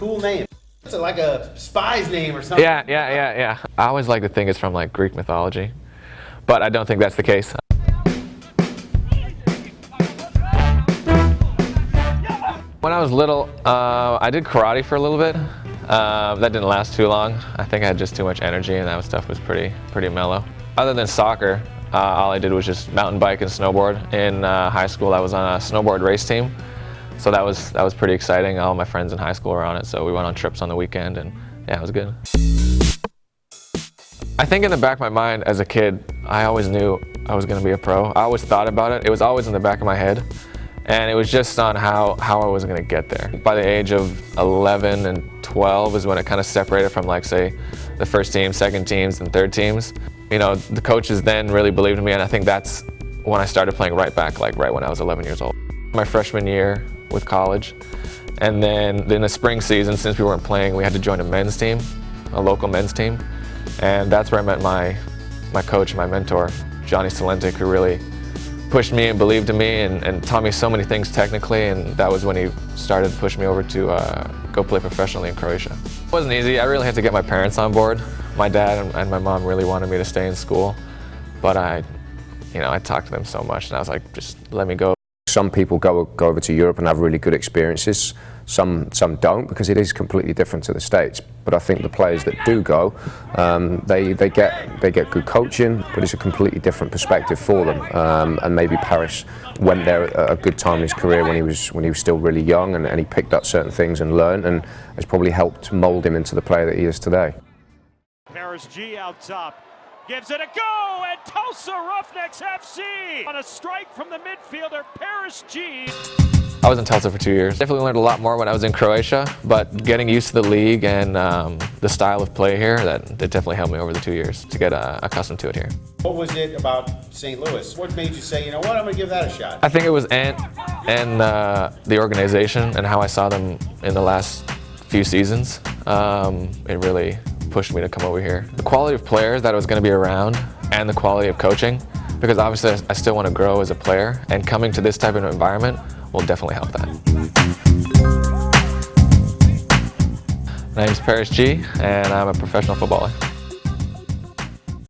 cool name. It's like a spy's name or something. Yeah. I always like to think it's from like Greek mythology, but I don't think that's the case. When I was little, I did karate for a little bit. That didn't last too long. I think I had just too much energy, and that stuff was pretty mellow. Other than soccer, all I did was just mountain bike and snowboard. In high school, I was on a snowboard race team, so that was pretty exciting. All my friends in high school were on it, so we went on trips on the weekend, and yeah, it was good. I think in the back of my mind as a kid, I always knew I was going to be a pro. I always thought about it. It was always in the back of my head. And it was just on how I was going to get there. By the age of 11 and 12 is when it kind of separated from, like, say, the first team, second teams, and third teams. You know, the coaches then really believed in me, and I think that's when I started playing right back, like right when I was 11 years old. My freshman year with college, and then in the spring season, since we weren't playing, we had to join a men's team, a local men's team, and that's where I met my coach, my mentor, Johnny Salentic, who really pushed me and believed in me and taught me so many things technically, and that was when he started pushing me over to go play professionally in Croatia. It wasn't easy. I really had to get my parents on board. My dad and my mom really wanted me to stay in school, but I talked to them so much, and I was like, just let me go. Some people go over to Europe and have really good experiences. Some don't, because it is completely different to the States. But I think the players that do go, they get good coaching, but it's a completely different perspective for them. And maybe Paris went there at a good time in his career when he was still really young, and he picked up certain things and learned, and has probably helped mould him into the player that he is today. Paris G out top. Gives it a go, and Tulsa Roughnecks FC on a strike from the midfielder, Paris G. I was in Tulsa for 2 years. Definitely learned a lot more when I was in Croatia, but getting used to the league and the style of play here, that definitely helped me over the 2 years to get accustomed to it here. What was it about St. Louis? What made you say, you know what, I'm going to give that a shot? I think it was Ant and the organization and how I saw them in the last few seasons. It really pushed me to come over here. The quality of players that I was going to be around and the quality of coaching, because obviously I still want to grow as a player, and coming to this type of environment will definitely help that. My name is Paris G, and I'm a professional footballer.